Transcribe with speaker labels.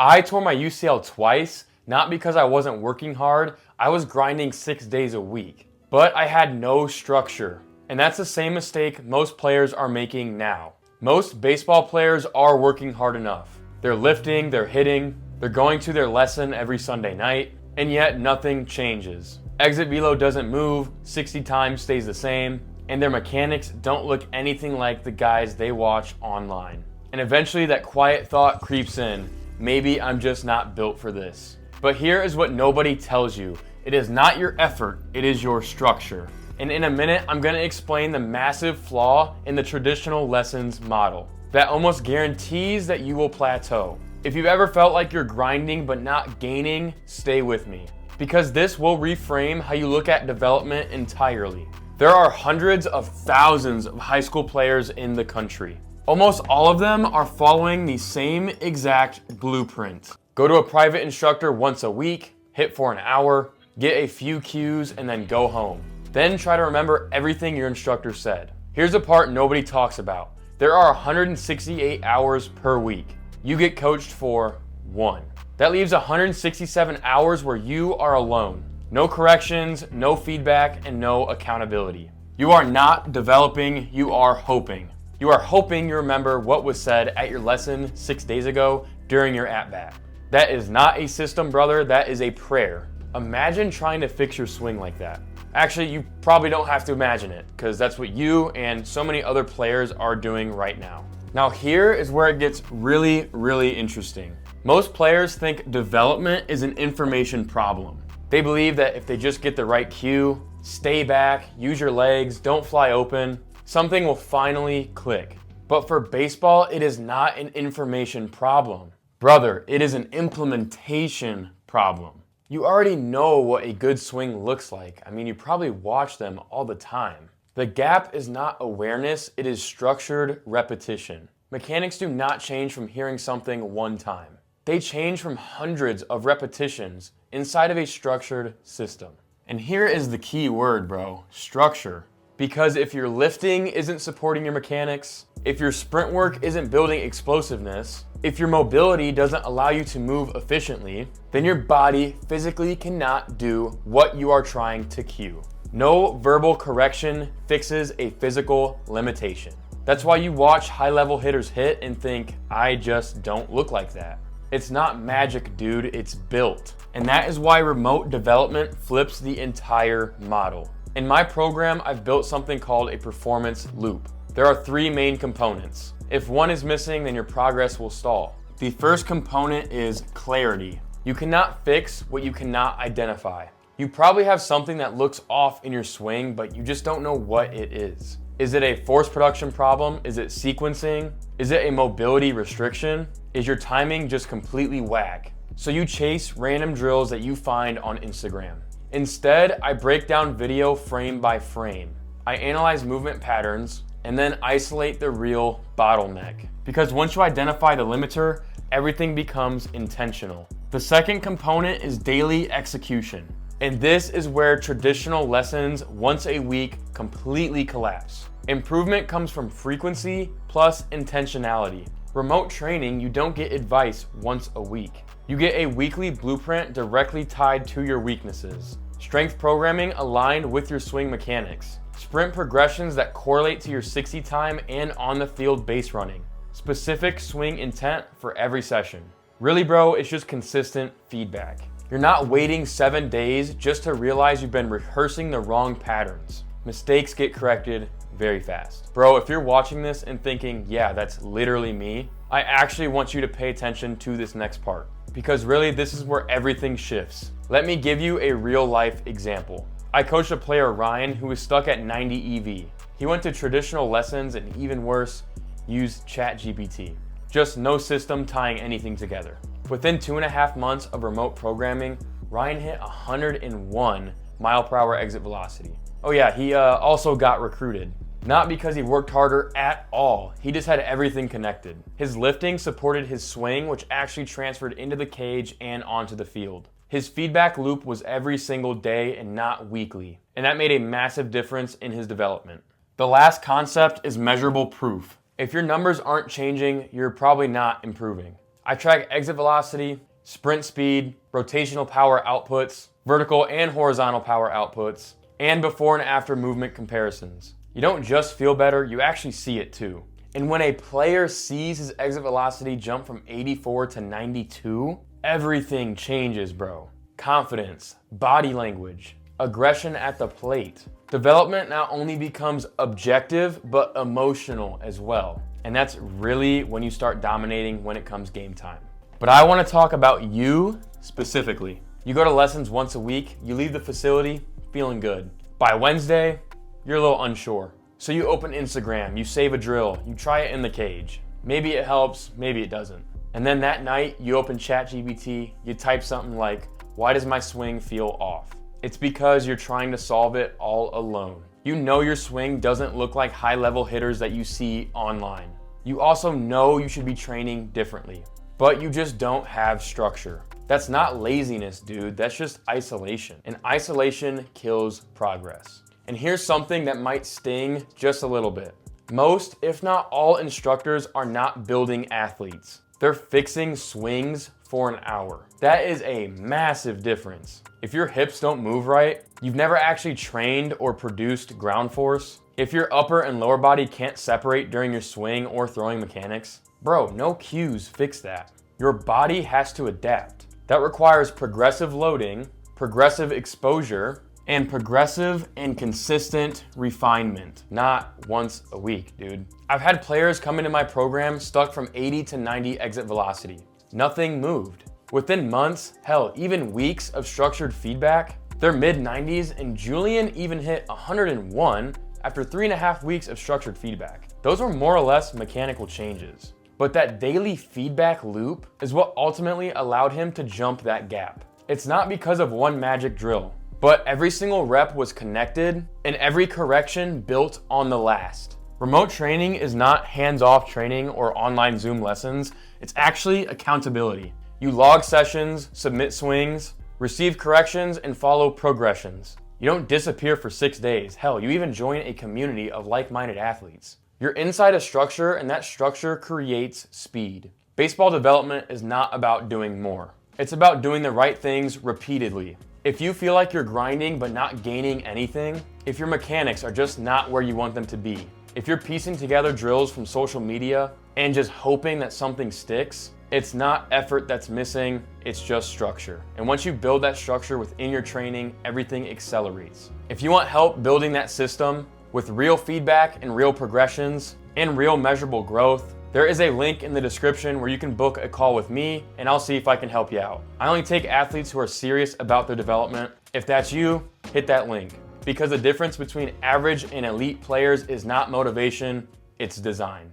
Speaker 1: I tore my UCL twice, not because I wasn't working hard, I was grinding 6 days a week. But I had no structure. And that's the same mistake most players are making now. Most baseball players are working hard enough. They're lifting, they're hitting, they're going to their lesson every Sunday night, and yet nothing changes. Exit velo doesn't move, 60 times stays the same, and their mechanics don't look anything like the guys they watch online. And eventually that quiet thought creeps in, maybe I'm just not built for this. But here is what nobody tells you. It is not your effort, it is your structure. And in a minute, I'm gonna explain the massive flaw in the traditional lessons model that almost guarantees that you will plateau. If you've ever felt like you're grinding but not gaining, stay with me. Because this will reframe how you look at development entirely. There are hundreds of thousands of high school players in the country. Almost all of them are following the same exact blueprint. Go to a private instructor once a week, hit for an hour, get a few cues, and then go home. Then try to remember everything your instructor said. Here's the part nobody talks about. There are 168 hours per week. You get coached for 1. That leaves 167 hours where you are alone. No corrections, no feedback, and no accountability. You are not developing, you are hoping. You are hoping you remember what was said at your lesson 6 days ago during your at-bat. That is not a system, brother, that is a prayer. Imagine trying to fix your swing like that. Actually, you probably don't have to imagine it, because that's what you and so many other players are doing right now. Now here is where it gets really, really interesting. Most players think development is an information problem. They believe that if they just get the right cue, stay back, use your legs, don't fly open, something will finally click. But for baseball, it is not an information problem. Brother, it is an implementation problem. You already know what a good swing looks like. I mean, you probably watch them all the time. The gap is not awareness, it is structured repetition. Mechanics do not change from hearing something one time. They change from hundreds of repetitions inside of a structured system. And here is the key word, bro, structure. Because if your lifting isn't supporting your mechanics, if your sprint work isn't building explosiveness, if your mobility doesn't allow you to move efficiently, then your body physically cannot do what you are trying to cue. No verbal correction fixes a physical limitation. That's why you watch high-level hitters hit and think, I just don't look like that. It's not magic, dude, it's built. And that is why remote development flips the entire model. In my program, I've built something called a performance loop. There are 3 main components. If one is missing, then your progress will stall. The first component is clarity. You cannot fix what you cannot identify. You probably have something that looks off in your swing, but you just don't know what it is. Is it a force production problem? Is it sequencing? Is it a mobility restriction? Is your timing just completely whack? So you chase random drills that you find on Instagram. Instead, I break down video frame by frame. I analyze movement patterns and then isolate the real bottleneck. Because once you identify the limiter, everything becomes intentional. The second component is daily execution. And this is where traditional lessons once a week completely collapse. Improvement comes from frequency plus intentionality. Remote training, you don't get advice once a week. You get a weekly blueprint directly tied to your weaknesses. Strength programming aligned with your swing mechanics. Sprint progressions that correlate to your 60 time and on the field base running. Specific swing intent for every session. Really, bro, it's just consistent feedback. You're not waiting 7 days just to realize you've been rehearsing the wrong patterns. Mistakes get corrected very fast. Bro, if you're watching this and thinking, yeah, that's literally me, I actually want you to pay attention to this next part. Because really, this is where everything shifts. Let me give you a real life example. I coached a player, Ryan, who was stuck at 90 EV. He went to traditional lessons and even worse, used ChatGPT. Just no system tying anything together. Within 2.5 months of remote programming, Ryan hit 101 mile per hour exit velocity. Oh yeah, he also got recruited. Not because he worked harder at all, he just had everything connected. His lifting supported his swing, which actually transferred into the cage and onto the field. His feedback loop was every single day and not weekly, and that made a massive difference in his development. The last concept is measurable proof. If your numbers aren't changing, you're probably not improving. I track exit velocity, sprint speed, rotational power outputs, vertical and horizontal power outputs, and before and after movement comparisons. You don't just feel better, you actually see it too. And when a player sees his exit velocity jump from 84 to 92, everything changes, bro. Confidence, body language, aggression at the plate. Development not only becomes objective, but emotional as well. And that's really when you start dominating when it comes game time. But I want to talk about you specifically. You go to lessons once a week, you leave the facility feeling good. By Wednesday, you're a little unsure. So you open Instagram, you save a drill, you try it in the cage. Maybe it helps, maybe it doesn't. And then that night, you open ChatGPT, you type something like, "Why does my swing feel off?" It's because you're trying to solve it all alone. You know your swing doesn't look like high-level hitters that you see online. You also know you should be training differently, but you just don't have structure. That's not laziness, dude. That's just isolation. And isolation kills progress. And here's something that might sting just a little bit. Most, if not all, instructors are not building athletes. They're fixing swings for an hour. That is a massive difference. If your hips don't move right, you've never actually trained or produced ground force. If your upper and lower body can't separate during your swing or throwing mechanics, bro, no cues fix that. Your body has to adapt. That requires progressive loading, progressive exposure, and progressive and consistent refinement, not once a week, dude. I've had players come into my program stuck from 80 to 90 exit velocity. Nothing moved. Within months, hell, even weeks of structured feedback, they're mid-90s, and Julian even hit 101 after 3.5 weeks of structured feedback. Those were more or less mechanical changes. But that daily feedback loop is what ultimately allowed him to jump that gap. It's not because of one magic drill, but every single rep was connected and every correction built on the last. Remote training is not hands-off training or online Zoom lessons. It's actually accountability. You log sessions, submit swings, receive corrections, and follow progressions. You don't disappear for 6 days. Hell, you even join a community of like-minded athletes. You're inside a structure, and that structure creates speed. Baseball development is not about doing more. It's about doing the right things repeatedly. If you feel like you're grinding but not gaining anything, if your mechanics are just not where you want them to be, if you're piecing together drills from social media and just hoping that something sticks, it's not effort that's missing, it's just structure. And once you build that structure within your training, everything accelerates. If you want help building that system with real feedback and real progressions and real measurable growth, there is a link in the description where you can book a call with me and I'll see if I can help you out. I only take athletes who are serious about their development. If that's you, hit that link. Because the difference between average and elite players is not motivation, it's design.